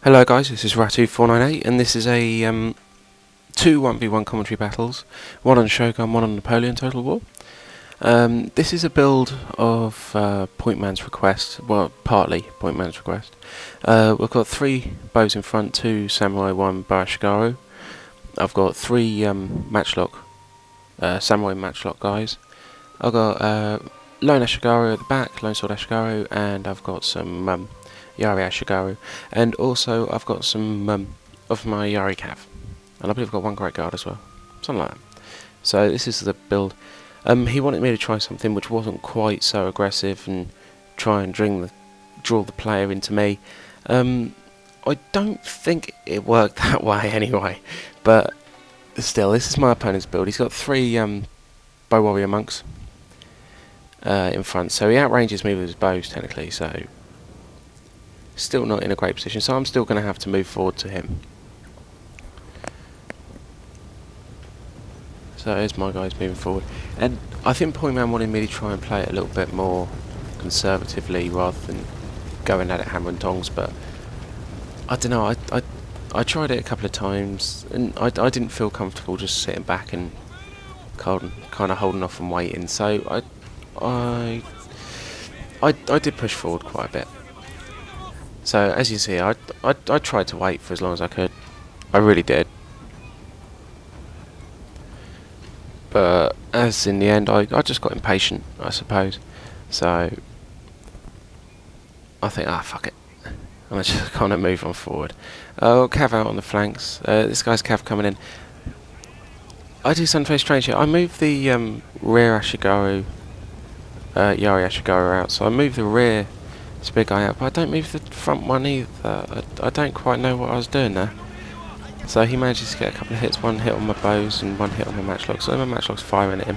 Hello guys, this is Ratu498 and this is a two 1v1 commentary battles, one on Shogun, one on Napoleon Total War. This is a build of Pointman's request, well partly Pointman's request. We've got 3 bows in front, 2 samurai, 1 Barashigaru. I've got 3 matchlock, samurai matchlock guys. I've got lone Ashigaru at the back, lone sword Ashigaru, and I've got some Yari Ashigaru, and also I've got some of my Yari Cav, and I believe I've got 1 Great Guard as well, something like that. So this is the build. He wanted me to try something which wasn't quite so aggressive and try and draw the player into me. I don't think it worked that way anyway, but still, this is my opponent's build. He's got 3 bow warrior monks in front, so he outranges me with his bows technically, so still not in a great position, so I'm still going to have to move forward to him. So here's my guys moving forward, and I think Pointman wanted me to try and play it a little bit more conservatively rather than going at it hammer and tongs, but I don't know, I tried it a couple of times and I didn't feel comfortable just sitting back and kind of holding off and waiting, so I did push forward quite a bit. So as you see, I tried to wait for as long as I could. I really did. But as in the end, I just got impatient, I suppose. So I think, fuck it. And I just kind of move on forward. Cav out on the flanks. This guy's Cav coming in. I do something very strange here. I move the rear Ashigaru, Yari Ashigaru out. So I move the rear spear guy out, but I don't move the front one either. I don't quite know what I was doing there. So he manages to get a couple of hits, 1 hit on my bows and 1 hit on my matchlocks. So my matchlock's firing at him.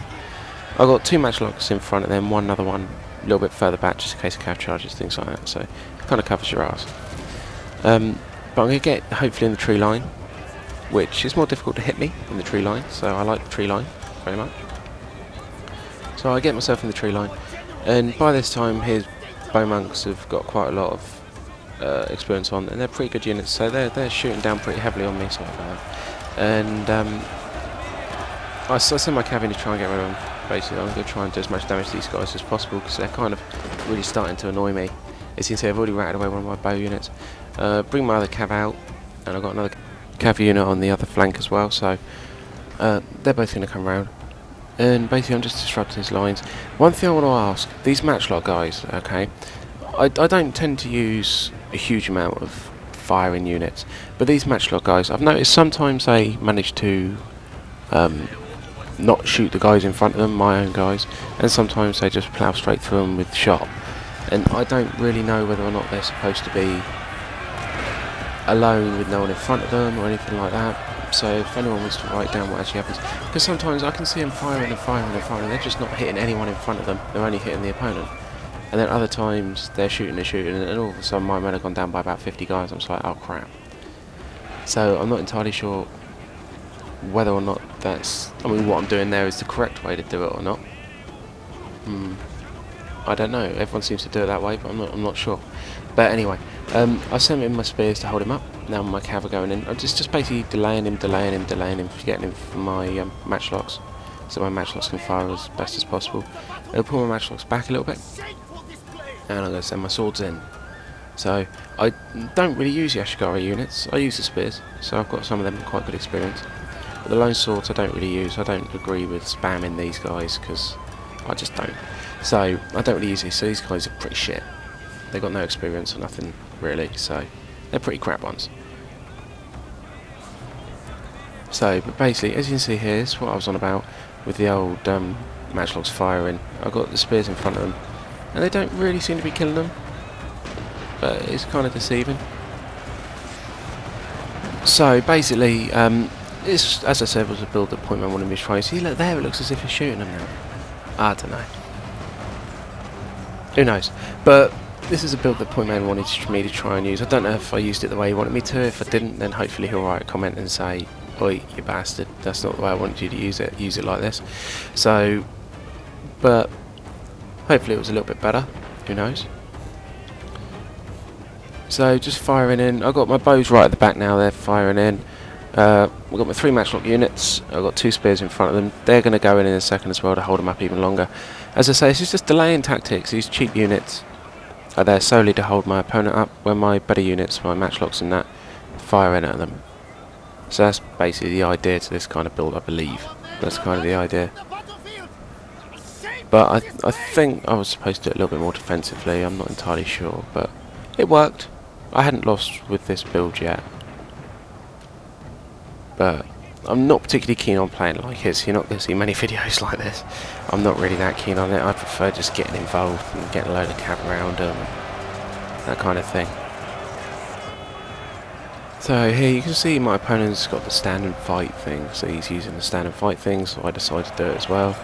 I've got 2 matchlocks in front and then one other one a little bit further back just in case of cav charges, things like that. So it kind of covers your ass. But I'm going to get hopefully in the tree line, which is more difficult to hit me in the tree line, so I like the tree line very much. So I get myself in the tree line, and by this time his bow monks have got quite a lot of experience on, and they're pretty good units, so they're shooting down pretty heavily on me, sort of like that. And I send my cav in to try and get rid of them. Basically, I'm going to try and do as much damage to these guys as possible because they're kind of really starting to annoy me. As you can see, I've already ratted away one of my bow units. Bring my other cav out, and I've got another cav unit on the other flank as well, so they're both going to come round. And basically I'm just disrupting his lines. One thing I want to ask, these matchlock guys, okay, I don't tend to use a huge amount of firing units, but these matchlock guys, I've noticed sometimes they manage to not shoot the guys in front of them, my own guys, and sometimes they just plough straight through them with shot. And I don't really know whether or not they're supposed to be alone with no one in front of them or anything like that. So if anyone wants to write down what actually happens, because sometimes I can see them firing and firing and firing, they're just not hitting anyone in front of them, they're only hitting the opponent. And then other times they're shooting and shooting, and all of a sudden my men have gone down by about 50 guys. I'm just like, oh crap. So I'm not entirely sure whether or not that's, I mean, what I'm doing there is the correct way to do it or not. I don't know, everyone seems to do it that way, but I'm not sure. But anyway, I sent in my spears to hold him up. Now my cav are going in. I'm just basically delaying him, getting him from my matchlocks, so my matchlocks can fire as best as possible. I'll pull my matchlocks back a little bit, and I'm going to send my swords in. So I don't really use the Ashigaru units, I use the spears, so I've got some of them with quite good experience. But the lone swords I don't really use. I don't agree with spamming these guys, because I just don't. So I don't really use these, so these guys are pretty shit. They've got no experience or nothing really, so they're pretty crap ones. So, but basically, as you can see here, this is what I was on about with the old matchlocks firing. I've got the spears in front of them, and they don't really seem to be killing them, but it's kind of deceiving. So basically, this, as I said, was a build that Pointman wanted me to try. See, look there, it looks as if he's shooting them now. I don't know. Who knows? But this is a build that Pointman wanted me to try and use. I don't know if I used it the way he wanted me to. If I didn't, then hopefully he'll write a comment and say, oi, you bastard, that's not the way I wanted you to use it like this. So, but hopefully it was a little bit better, who knows. So just firing in. I've got my bows right at the back now. They're firing in. I've got my 3 matchlock units. I've got 2 spears in front of them. They're going to go in a second as well to hold them up even longer. As I say, this is just delaying tactics. These cheap units are there solely to hold my opponent up when my better units, my matchlocks and that, fire in at them. So that's basically the idea to this kind of build, I believe. That's kind of the idea. But I think I was supposed to do it a little bit more defensively. I'm not entirely sure, but it worked. I hadn't lost with this build yet. But I'm not particularly keen on playing like this. You're not going to see many videos like this. I'm not really that keen on it. I prefer just getting involved and getting a load of cav around them, that kind of thing. So here you can see my opponent's got the stand and fight thing. So he's using the stand and fight thing, so I decided to do it as well.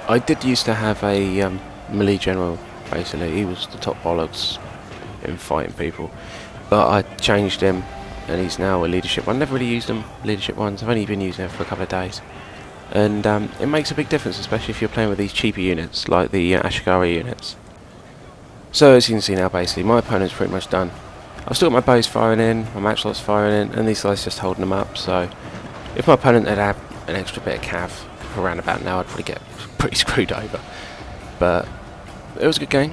I did used to have a melee general, basically. He was the top bollocks in fighting people. But I changed him, and he's now a leadership one. I've never really used them, leadership ones. I've only been using them for a couple of days. And it makes a big difference, especially if you're playing with these cheaper units, like the Ashigari units. So as you can see now, basically, my opponent's pretty much done. I've still got my bows firing in, my matchlocks firing in, and these guys just holding them up. So if my opponent had had an extra bit of cav for around about now, I'd probably get pretty screwed over. But it was a good game.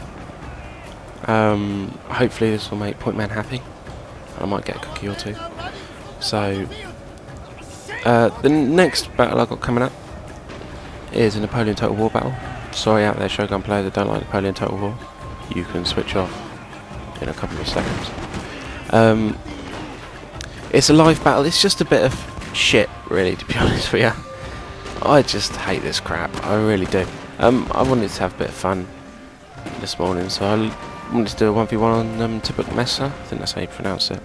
Hopefully this will make Pointman happy. I might get a cookie or two. So the next battle I've got coming up is a Napoleon Total War battle. Sorry out there Shogun players that don't like Napoleon Total War. You can switch off in a couple of seconds. It's a live battle. It's just a bit of shit, really, to be honest with you. I just hate this crap. I really do. I wanted to have a bit of fun this morning, so I wanted to do a 1v1 on Tibuk Mesa. I think that's how you pronounce it.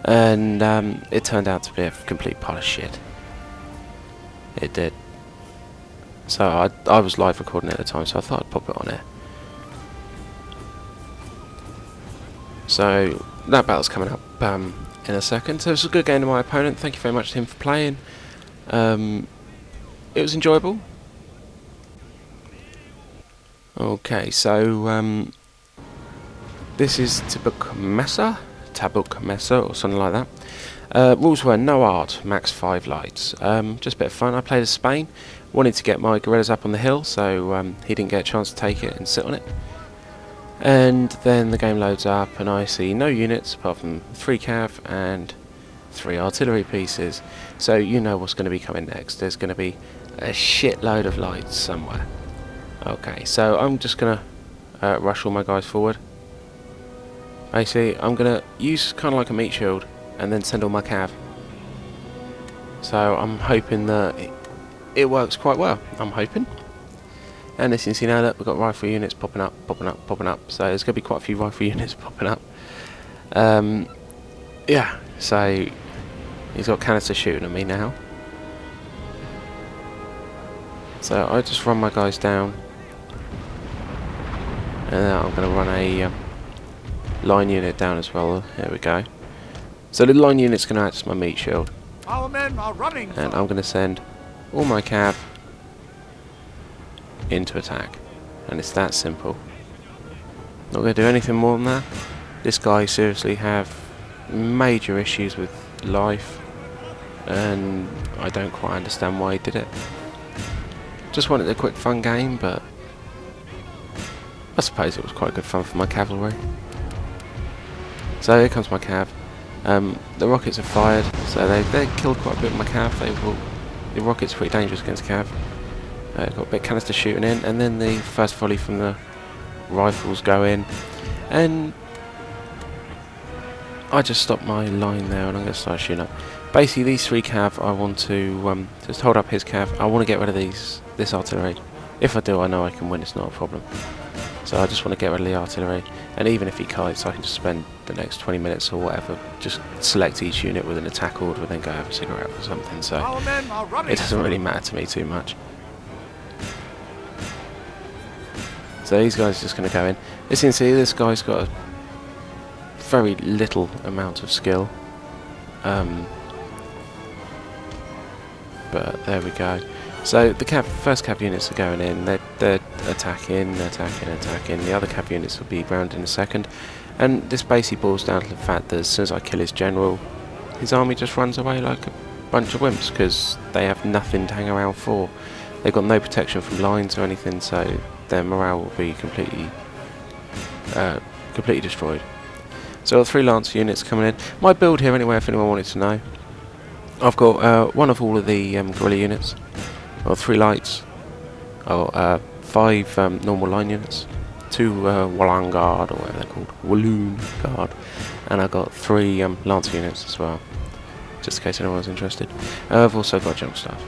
And it turned out to be a complete pile of shit. It did. So I was live recording it at the time, so I thought I'd pop it on air. So that battle's coming up in a second. So it was a good game to my opponent. Thank you very much to him for playing. It was enjoyable. Okay, so this is Tabuk Mesa, or something like that. Rules were no art, max 5 lights. Just a bit of fun. I played as Spain. Wanted to get my guerrillas up on the hill, so he didn't get a chance to take it and sit on it. And then the game loads up, and I see no units apart from 3 cav and 3 artillery pieces. So you know what's going to be coming next. There's going to be a shitload of lights somewhere. Okay, so I'm just going to rush all my guys forward. Basically, I'm going to use kind of like a meat shield and then send all my cav. So I'm hoping that it works quite well. I'm hoping. And as you can see now, look, we've got rifle units popping up. So there's going to be quite a few rifle units popping up. Yeah, so he's got canister shooting at me now. So I just run my guys down. And then I'm going to run a line unit down as well. There we go. So the line unit's going to act as my meat shield. Our men are running. And I'm going to send all my cav into attack. And it's that simple. Not going to do anything more than that. This guy seriously have major issues with life. And I don't quite understand why he did it. Just wanted a quick fun game, but I suppose it was quite good fun for my cavalry. So here comes my cav. The rockets are fired, so they killed quite a bit of my cav. The rockets are pretty dangerous against cav. Got a bit of canister shooting in, and then the first volley from the rifles go in, and I just stopped my line there, and I'm going to start shooting up. Basically, these 3 cav, I want to just hold up his cav. I want to get rid of this artillery. If I do, I know I can win. It's not a problem. So I just want to get rid of the artillery, and even if he kites, I can just spend the next 20 minutes or whatever, just select each unit with an attack order and then go have a cigarette or something, so it doesn't really matter to me too much. So these guys are just going to go in. As you can see, this guy's got a very little amount of skill. But there we go. So the first cav units are going in. They're attacking. The other cav units will be round in a second. And this basically boils down to the fact that as soon as I kill his general, his army just runs away like a bunch of wimps, because they have nothing to hang around for. They've got no protection from lines or anything, so their morale will be completely destroyed. So I've got 3 Lancer units coming in. My build here anyway, if anyone wanted to know. I've got one of all of the guerrilla units, or 3 lights, or 5 normal line units, 2 Walloon Guard, or whatever they're called, Walloon Guard, and I've got 3 Lancer units as well, just in case anyone's interested. I've also got general staff.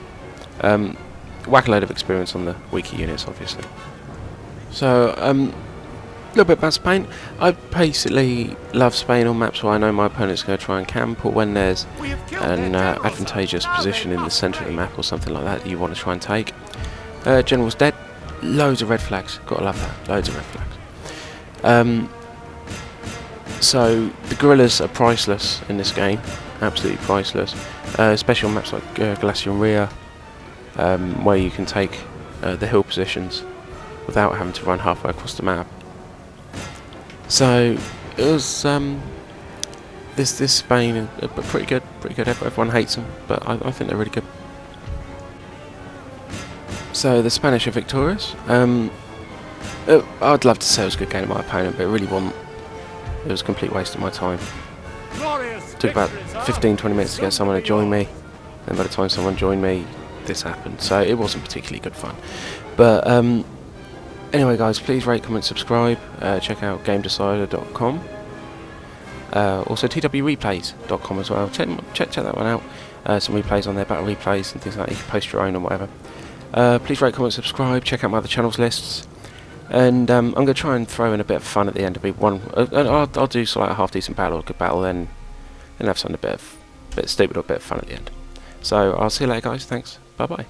Whack a load of experience on the weaker units, obviously. So, a little bit about Spain. I basically love Spain on maps where I know my opponent's going to try and camp, or when there's an advantageous position in the centre of the map or something like that you want to try and take. General's dead. Loads of red flags. Gotta love that. Loads of red flags. So the guerrillas are priceless in this game. Absolutely priceless. Especially on maps like Glacier and Ria, where you can take the hill positions without having to run halfway across the map. So it was this Spain, pretty good. Everyone hates them, but I think they're really good. So the Spanish are victorious. I'd love to say it was a good game of my opponent, but it really wasn't. It was a complete waste of my time. It took about 15-20 minutes to get someone to join me, and by the time someone joined me, this happened. So it wasn't particularly good fun. But anyway, guys, please rate, comment, subscribe. Check out GameDecider.com. Also TWReplays.com as well. Check that one out. Some replays on there, battle replays and things like that. You can post your own or whatever. Please rate, comment, subscribe. Check out my other channels lists. And I'm going to try and throw in a bit of fun at the end of it. I'll do sort of like a half decent battle or a good battle, then have something a bit stupid or a bit of fun at the end. So I'll see you later, guys. Thanks. Bye bye.